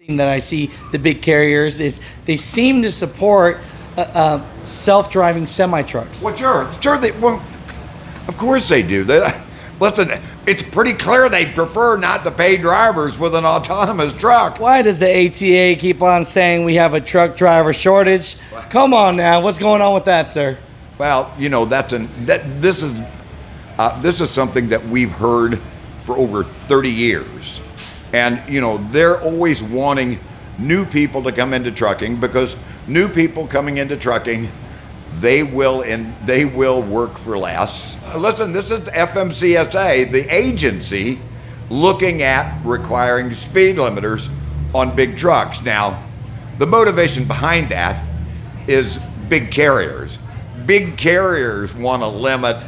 thing that I see the big carriers is they seem to support self-driving semi-trucks. Well, sure. Of course they do. Listen, it's pretty clear they prefer not to pay drivers with an autonomous truck. Why does the ATA keep on saying we have a truck driver shortage? Come on now, what's going on with that, sir? Well, this is something that we've heard for over 30 years. And, they're always wanting new people to come into trucking because new people coming into trucking, they will work for less. Listen, this is FMCSA, the agency looking at requiring speed limiters on big trucks. Now, the motivation behind that is big carriers. Big carriers want to limit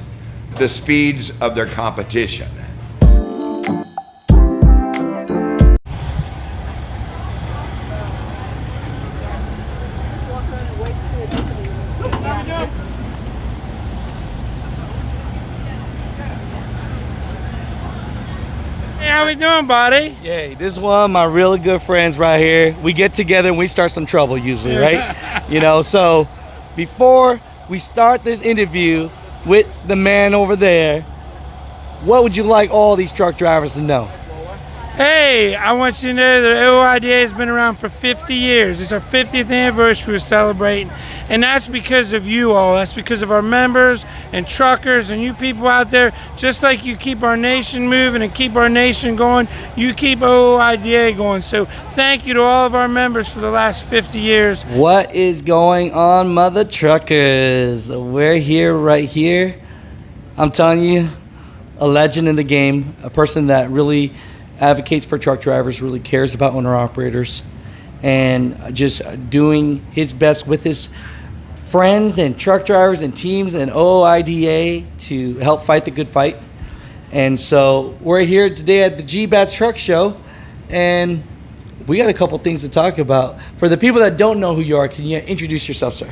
the speeds of their competition. How we doing, buddy? Yay, this is one of my really good friends right here. We get together and we start some trouble usually, right? So before we start this interview with the man over there, what would you like all these truck drivers to know? Hey, I want you to know that OOIDA has been around for 50 years. It's our 50th anniversary we're celebrating, and that's because of you all. That's because of our members and truckers and you people out there. Just like you keep our nation moving and keep our nation going, you keep OOIDA going. So thank you to all of our members for the last 50 years. What is going on, Mutha Truckers? We're here, right here. I'm telling you, a legend in the game, a person that really advocates for truck drivers, really cares about owner-operators, and just doing his best with his friends and truck drivers and teams and OOIDA to help fight the good fight. And so we're here today at the GBATS Truck Show, and we got a couple things to talk about. For the people that don't know who you are, can you introduce yourself, sir?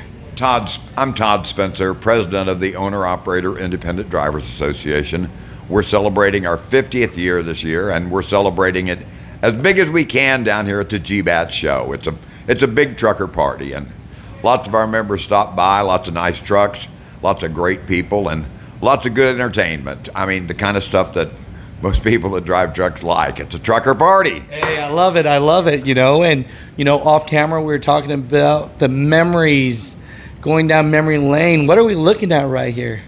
I'm Todd Spencer, president of the Owner-Operator Independent Drivers Association. We're celebrating our 50th year this year, and we're celebrating it as big as we can down here at the GBATS show. It's a big trucker party, and lots of our members stop by, lots of nice trucks, lots of great people, and lots of good entertainment. I mean, the kind of stuff that most people that drive trucks like. It's a trucker party. Hey, I love it. And, off camera, we were talking about the memories going down memory lane. What are we looking at right here?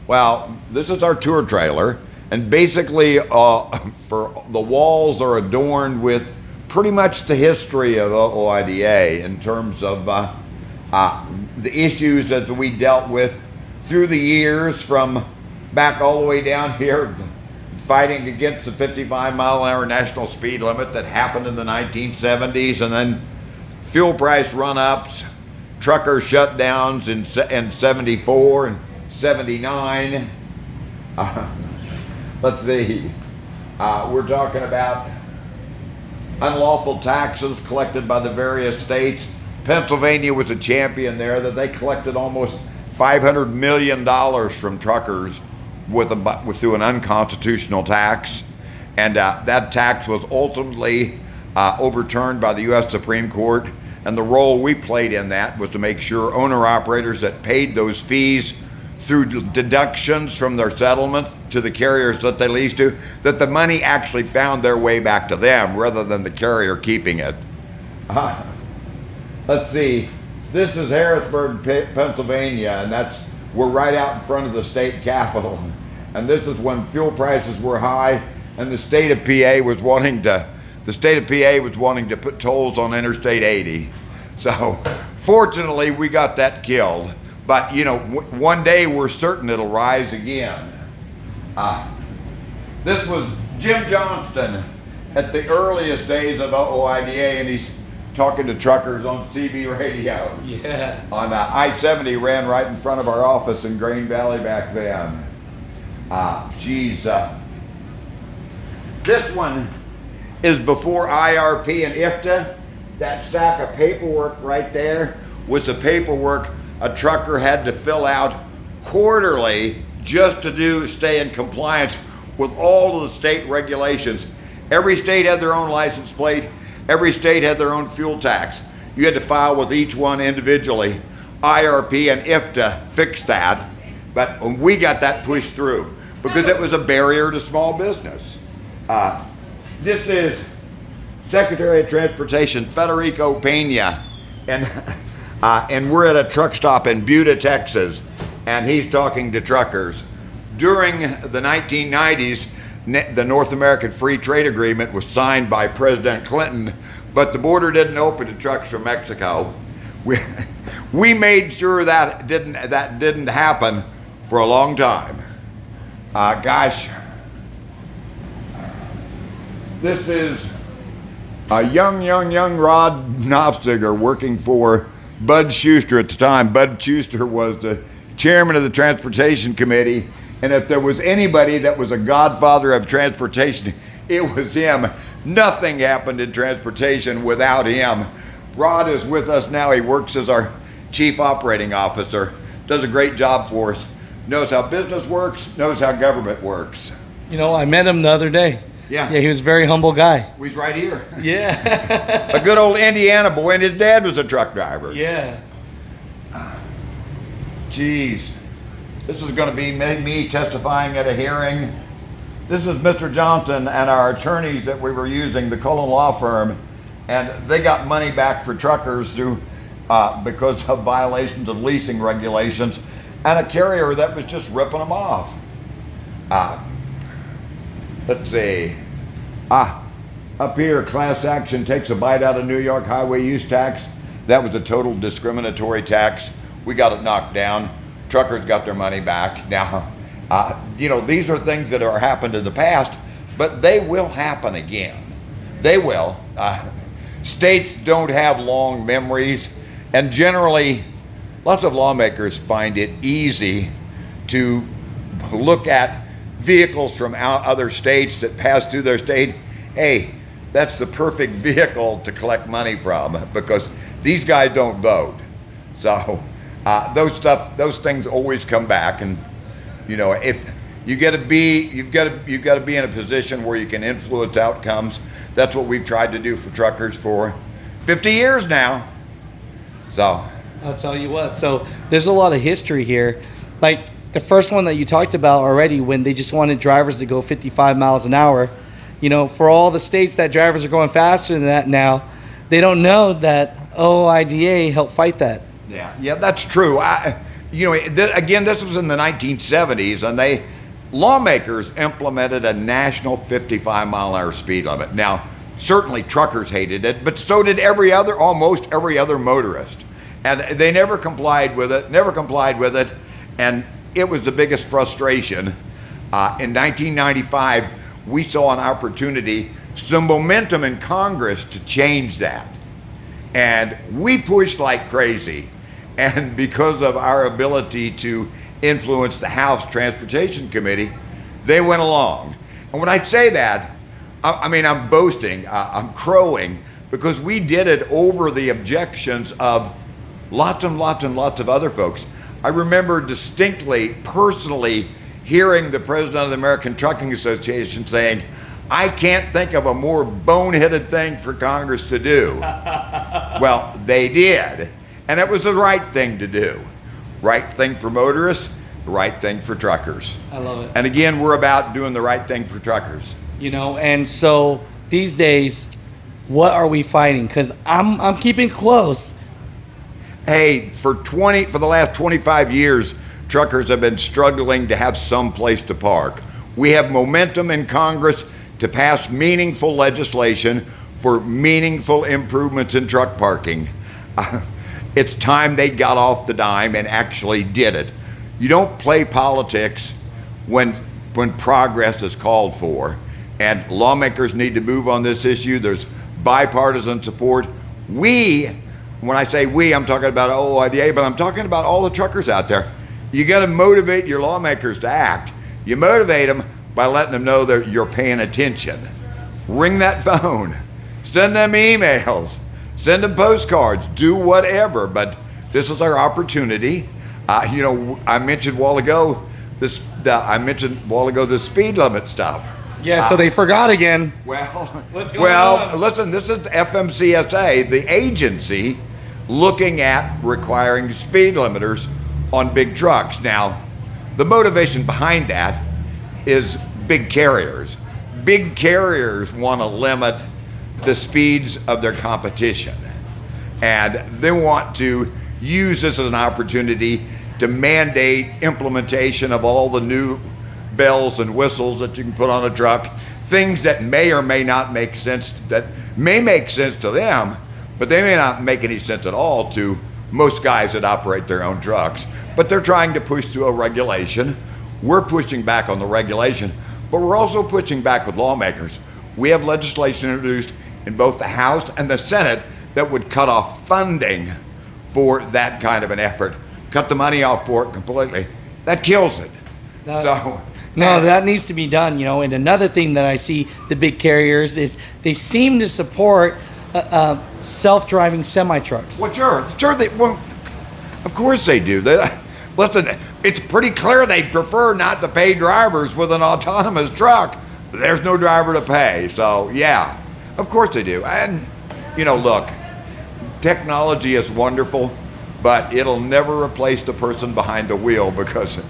Well, this is our tour trailer. And basically, for the walls are adorned with pretty much the history of OOIDA in terms of the issues that we dealt with through the years, from back all the way down here, fighting against the 55-mile-an-hour national speed limit that happened in the 1970s, and then fuel price run-ups, trucker shutdowns in 74 and 79. Let's see, we're talking about unlawful taxes collected by the various states. Pennsylvania was a champion there, that they collected almost $500 million from truckers through an unconstitutional tax. And that tax was ultimately overturned by the U.S. Supreme Court. And the role we played in that was to make sure owner-operators that paid those fees through deductions from their settlement to the carriers that they leased to, that the money actually found their way back to them rather than the carrier keeping it. Let's see, this is Harrisburg, Pennsylvania, and we're right out in front of the state capitol. And this is when fuel prices were high, and the state of PA was wanting to put tolls on Interstate 80. So fortunately, we got that killed. But, one day we're certain it'll rise again. This was Jim Johnston at the earliest days of OOIDA, and he's talking to truckers on CB radio. Yeah. On I-70 ran right in front of our office in Grain Valley back then. This one is before IRP and IFTA. That stack of paperwork right there was the paperwork a trucker had to fill out quarterly just to stay in compliance with all of the state regulations. Every state had their own license plate, Every state had their own fuel tax. You had to file with each one individually. IRP and IFTA fixed that, but we got that pushed through because it was a barrier to small business. This is Secretary of Transportation Federico Pena, and we're at a truck stop in Buda, Texas, and he's talking to truckers. During the 1990s, the North American Free Trade Agreement was signed by President Clinton, but the border didn't open to trucks from Mexico. We made sure that didn't happen for a long time. Gosh, this is a young Rod Knopfziger working for Bud Schuster at the time. Bud Schuster was the chairman of the Transportation Committee, and if there was anybody that was a godfather of transportation, it was him. Nothing happened in transportation without him. Rod is with us now. He works as our chief operating officer, does a great job for us, knows how business works, knows how government works. You know, I met him the other day. Yeah. Yeah, he was a very humble guy. He's right here. Yeah. A good old Indiana boy, and his dad was a truck driver. Yeah. Geez. This is going to be me testifying at a hearing. This is Mr. Johnson and our attorneys that we were using, the Cullen Law Firm, and they got money back for truckers through because of violations of leasing regulations and a carrier that was just ripping them off. Let's see. Up here, class action takes a bite out of New York highway use tax. That was a total discriminatory tax. We got it knocked down. Truckers got their money back. Now, these are things that are happened in the past, but they will happen again. They will. States don't have long memories, and generally, lots of lawmakers find it easy to look at vehicles from other states that pass through their state. Hey, that's the perfect vehicle to collect money from because these guys don't vote. So those things always come back, and if you've got to be in a position where you can influence outcomes. That's what we've tried to do for truckers for 50 years now. So I'll tell you what. So there's a lot of history here. Like the first one that you talked about already, when they just wanted drivers to go 55 miles an hour. For all the states that drivers are going faster than that now, they don't know that OOIDA helped fight that. Yeah, that's true. This was in the 1970s, and lawmakers implemented a national 55-mile-an-hour speed limit. Now, certainly truckers hated it, but so did almost every other motorist. And they never complied with it, and it was the biggest frustration. In 1995, we saw an opportunity, some momentum in Congress to change that. And we pushed like crazy. And because of our ability to influence the House Transportation Committee, they went along. And when I say that, I'm boasting, I'm crowing, because we did it over the objections of lots and lots of other folks. I remember distinctly, personally, hearing the president of the American Trucking Association saying, I can't think of a more boneheaded thing for Congress to do. Well, they did. And it was the right thing to do. Right thing for motorists, the right thing for truckers. I love it. And again, we're about doing the right thing for truckers. And so these days, what are we fighting? Because I'm keeping close. Hey, for the last 25 years, truckers have been struggling to have some place to park. We have momentum in Congress to pass meaningful legislation for meaningful improvements in truck parking. It's time they got off the dime and actually did it. You don't play politics when progress is called for, and lawmakers need to move on this issue. There's bipartisan support. When I say we, I'm talking about OOIDA, but I'm talking about all the truckers out there. You got to motivate your lawmakers to act. You motivate them by letting them know that you're paying attention. Ring that phone. Send them emails. Send them postcards. Do whatever. But this is our opportunity. I mentioned a while ago the speed limit stuff. Yeah, so they forgot again. Well, What's going on? listen, this is FMCSA, the agency looking at requiring speed limiters on big trucks. Now, the motivation behind that is big carriers. Big carriers want to limit the speeds of their competition. And they want to use this as an opportunity to mandate implementation of all the new bells and whistles that you can put on a truck, things that may or may not make sense, that may make sense to them, but they may not make any sense at all to most guys that operate their own trucks. But they're trying to push through a regulation. We're pushing back on the regulation, but we're also pushing back with lawmakers. We have legislation introduced in both the House and the Senate that would cut off funding for that kind of an effort, cut the money off for it completely. That kills it. No, that needs to be done, And another thing that I see the big carriers is they seem to support self-driving semi-trucks. Well, sure, of course they do. Listen, it's pretty clear they prefer not to pay drivers with an autonomous truck. There's no driver to pay, so yeah, of course they do. And, look, technology is wonderful, but it'll never replace the person behind the wheel, because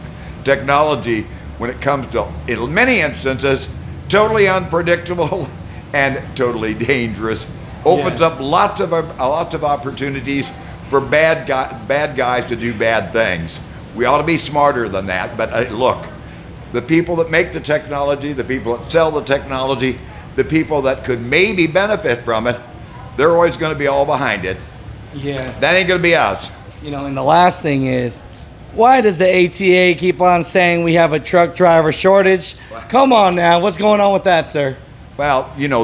technology, when it comes to, in many instances, totally unpredictable and totally dangerous, opens up lots of opportunities for bad guys to do bad things. We ought to be smarter than that. But look, the people that make the technology, the people that sell the technology, the people that could maybe benefit from it, they're always going to be all behind it. Yeah. That ain't going to be us. And the last thing is, why does the ATA keep on saying we have a truck driver shortage? Come on now, what's going on with that, sir? Well, this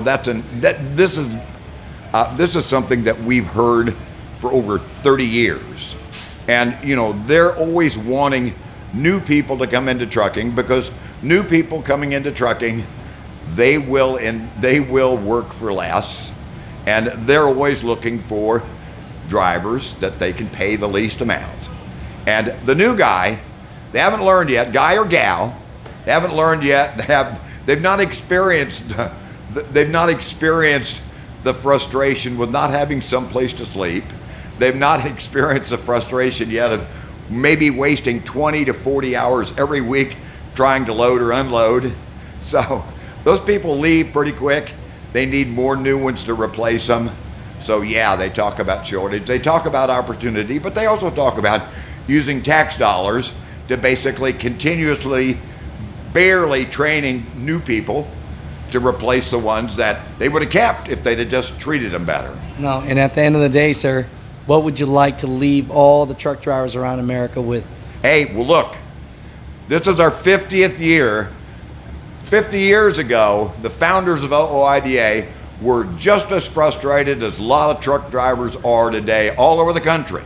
is something that we've heard for over 30 years. And, they're always wanting new people to come into trucking, because new people coming into trucking, they will work for less. And they're always looking for drivers that they can pay the least amount. And the new guy, they haven't learned yet, guy or gal, they haven't learned yet, they've not experienced the frustration with not having some place to sleep. They've not experienced the frustration yet of maybe wasting 20 to 40 hours every week trying to load or unload. So those people leave pretty quick. They need more new ones to replace them. So yeah, they talk about shortage, they talk about opportunity, but they also talk about using tax dollars to basically continuously barely training new people to replace the ones that they would have kept if they'd have just treated them better. No, and at the end of the day, sir, what would you like to leave all the truck drivers around America with? Hey, well, look, this is our 50th year. 50 years ago, the founders of OOIDA were just as frustrated as a lot of truck drivers are today all over the country.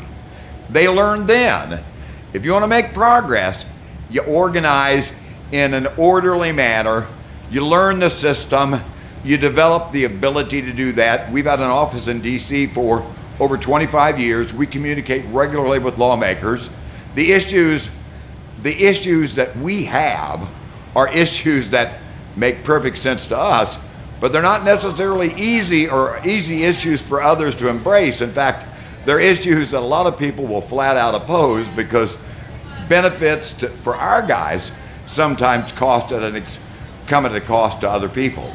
They learned then, if you want to make progress, you organize in an orderly manner, you learn the system, you develop the ability to do that. We've had an office in DC for over 25 years. We communicate regularly with lawmakers. The issues that we have are issues that make perfect sense to us, but they're not necessarily easy issues for others to embrace. In fact, they're issues that a lot of people will flat out oppose, because benefits for our guys sometimes come at a cost to other people.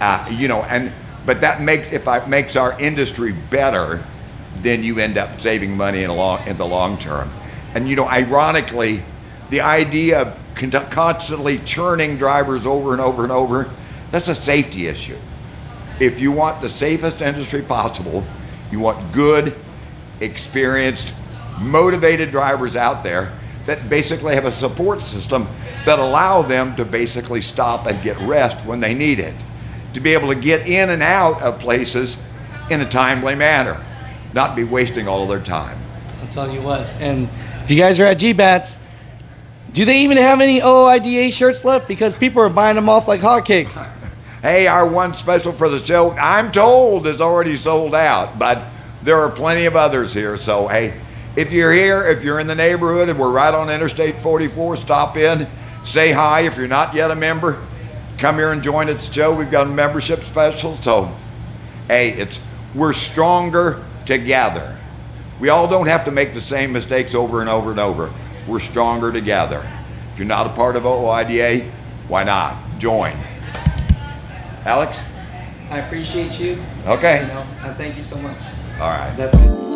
But that makes our industry better, then you end up saving money in the long term. And ironically, the idea of constantly churning drivers over and over and over, that's a safety issue. If you want the safest industry possible, you want good, experienced, motivated drivers out there that basically have a support system that allow them to basically stop and get rest when they need it, to be able to get in and out of places in a timely manner, not be wasting all of their time. I'll tell you what, and if you guys are at GBATs, do they even have any OOIDA shirts left? Because people are buying them off like hotcakes. Hey, our one special for the show, I'm told, is already sold out, but there are plenty of others here. So, hey, if you're here, if you're in the neighborhood and we're right on Interstate 44, stop in, say hi. If you're not yet a member, come here and join at the show. We've got a membership special. So, hey, we're stronger together. We all don't have to make the same mistakes over and over and over. We're stronger together. If you're not a part of OOIDA, why not? Join. Alex? I appreciate you. Okay. I thank you so much. All right. That's it.